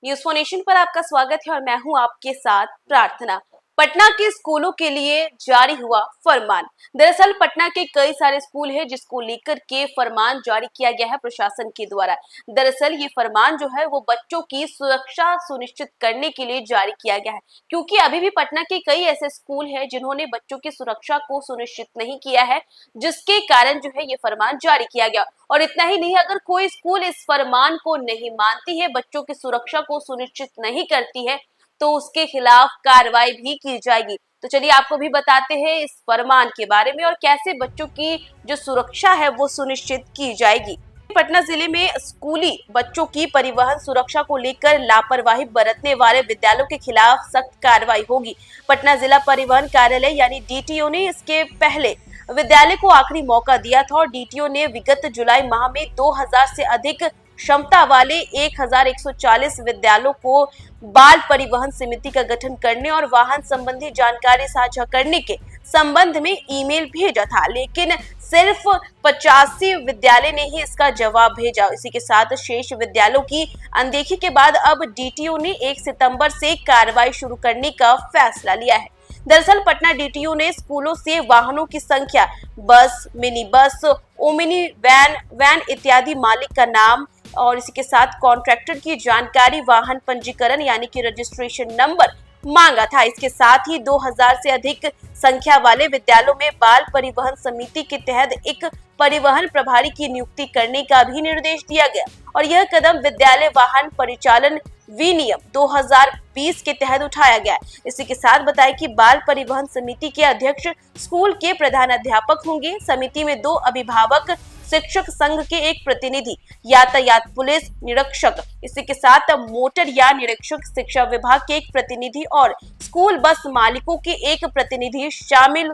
News for nation पर आपका स्वागत है और मैं हूं आपके साथ प्रार्थना। पटना के स्कूलों के लिए जारी हुआ फरमान। दरअसल पटना के कई सारे स्कूल हैं जिसको लेकर के फरमान जारी किया गया है प्रशासन के द्वारा। दरअसल ये फरमान जो है वो बच्चों की सुरक्षा सुनिश्चित करने के लिए जारी किया गया है, क्योंकि अभी भी पटना के कई ऐसे स्कूल हैं जिन्होंने बच्चों की सुरक्षा को सुनिश्चित नहीं किया है, जिसके कारण जो है ये फरमान जारी किया गया। और इतना ही नहीं, अगर कोई स्कूल इस फरमान को नहीं मानती है, बच्चों की सुरक्षा को सुनिश्चित नहीं करती है, तो उसके खिलाफ कार्रवाई भी की जाएगी। तो चलिए आपको भी बताते हैं इस फरमान के बारे में और कैसे बच्चों की जो सुरक्षा है वो सुनिश्चित की जाएगी। पटना जिले में स्कूली बच्चों की परिवहन सुरक्षा को लेकर लापरवाही बरतने वाले विद्यालयों के खिलाफ सख्त कार्रवाई होगी। पटना जिला परिवहन कार्यालय यानी डीटीओ ने इसके पहले विद्यालय को आखिरी मौका दिया था और डीटीओ ने विगत जुलाई माह में 2000 से अधिक क्षमता वाले 1140 विद्यालयों को बाल परिवहन समिति का गठन करने और वाहन संबंधी जानकारी साझा करने के संबंध में ईमेल भेजा था, लेकिन सिर्फ 85 विद्यालय ने ही इसका जवाब भेजा। इसी के साथ शेष विद्यालयों की अनदेखी के बाद अब डीटीओ ने 1 सितंबर से कार्रवाई शुरू करने का फैसला लिया है। दरअसल पटना डीटीओ ने स्कूलों से वाहनों की संख्या, बस, मिनी बस, ओमिनी वैन इत्यादि, मालिक का नाम और इसी के साथ कॉन्ट्रैक्टर की जानकारी, वाहन पंजीकरण यानी कि रजिस्ट्रेशन नंबर मांगा था। इसके साथ ही 2000 से अधिक संख्या वाले विद्यालयों में बाल परिवहन समिति के तहत एक परिवहन प्रभारी की नियुक्ति करने का भी निर्देश दिया गया और यह कदम विद्यालय वाहन परिचालन विनियम 2020 के तहत उठाया गया। इसी के साथ बताया कि बाल परिवहन समिति के अध्यक्ष स्कूल के प्रधानाध्यापक होंगे। समिति में 2 अभिभावक, शिक्षक संघ के एक प्रतिनिधि, यातायात पुलिस निरीक्षक, इसी के साथ मोटर यान निरीक्षक, शिक्षा विभाग के एक प्रतिनिधि और स्कूल बस मालिकों के एक प्रतिनिधि शामिल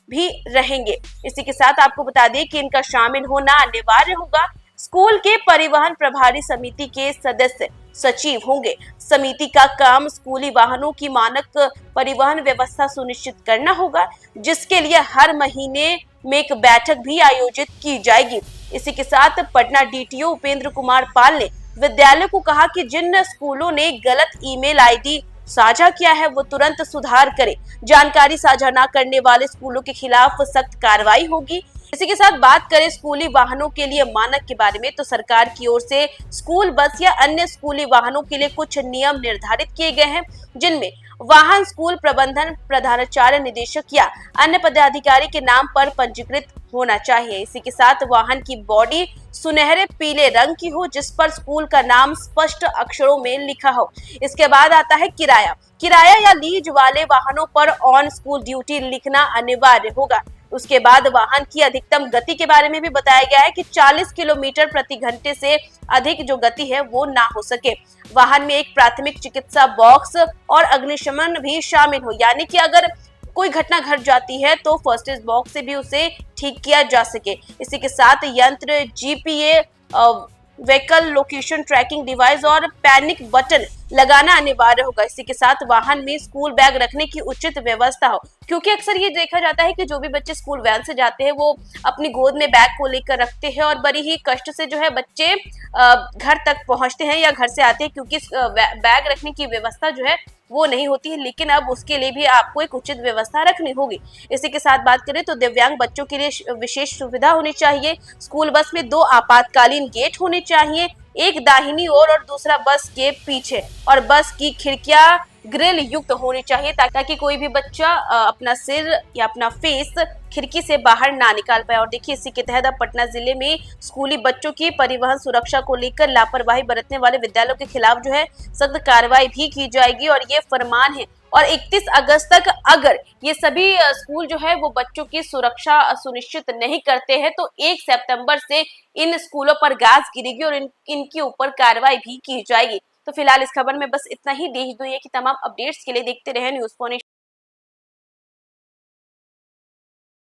भी रहेंगे। इसी के साथ आपको बता दें कि इनका शामिल होना अनिवार्य होगा। स्कूल के परिवहन प्रभारी समिति के सदस्य सचिव होंगे। समिति का काम स्कूली वाहनों की मानक परिवहन व्यवस्था सुनिश्चित करना होगा, जिसके लिए हर महीने में एक बैठक भी आयोजित की जाएगी। इसी के साथ पटना डीटीओ उपेंद्र कुमार पाल ने विद्यालय को कहा कि जिन स्कूलों ने गलत ईमेल आईडी साझा किया है वो तुरंत सुधार करें। जानकारी साझा न करने वाले स्कूलों के खिलाफ सख्त कार्रवाई होगी। इसी के साथ बात करें स्कूली वाहनों के लिए मानक के बारे में, तो सरकार की ओर से स्कूल बस या अन्य स्कूली वाहनों के लिए कुछ नियम निर्धारित किए गए हैं, जिनमें वाहन स्कूल प्रबंधन प्रधानाचार्य, निदेशक या अन्य पदाधिकारी के नाम पर पंजीकृत होना चाहिए। इसी के साथ वाहन की बॉडी सुनहरे पीले रंग की हो, जिस पर स्कूल का नाम स्पष्ट अक्षरों में लिखा हो। इसके बाद आता है किराया या लीज वाले वाहनों पर ऑन स्कूल ड्यूटी लिखना अनिवार्य होगा। उसके बाद वाहन की अधिकतम गति के बारे में भी बताया गया है कि 40 किलोमीटर प्रति घंटे से अधिक जो गति है वो ना हो सके। वाहन में एक प्राथमिक चिकित्सा बॉक्स और अग्निशमन भी शामिल हो, यानी कि अगर कोई घटना घट जाती है तो फर्स्ट एड बॉक्स से भी उसे ठीक किया जा सके। इसी के साथ यंत्र, GPA, vehicle location tracking device और पैनिक बटन लगाना अनिवार्य होगा। इसी के साथ वाहन में स्कूल बैग रखने की उचित व्यवस्था हो, क्योंकि अक्सर ये देखा जाता है कि जो भी बच्चे स्कूल वैन से जाते हैं वो अपनी गोद में बैग को लेकर रखते हैं और बड़ी ही कष्ट से जो है बच्चे घर तक पहुंचते हैं या घर से आते हैं, क्योंकि बैग रखने की व्यवस्था जो है वो नहीं होती है। लेकिन अब उसके लिए भी आपको एक उचित व्यवस्था रखनी होगी। इसी के साथ बात करें तो दिव्यांग बच्चों के लिए विशेष सुविधा होनी चाहिए। स्कूल बस में 2 आपातकालीन गेट होने चाहिए, एक दाहिनी ओर और दूसरा बस के पीछे, और बस की खिड़कियां ग्रिल युक्त होनी चाहिए ताकि कोई भी बच्चा अपना सिर या अपना फेस खिड़की से बाहर ना निकाल पाए। और देखिए इसी के तहत अब पटना जिले में स्कूली बच्चों की परिवहन सुरक्षा को लेकर लापरवाही बरतने वाले विद्यालयों के खिलाफ जो है सख्त कार्रवाई भी की जाएगी और ये फरमान है। और 31 अगस्त तक अगर ये सभी स्कूल जो है वो बच्चों की सुरक्षा सुनिश्चित नहीं करते हैं तो 1 सितंबर से इन स्कूलों पर गाज गिरेगी और इनके ऊपर कार्रवाई भी की जाएगी। तो फिलहाल इस खबर में बस इतना ही। देश दुनिया की तमाम अपडेट्स के लिए देखते रहे न्यूज़ फॉर नेशन।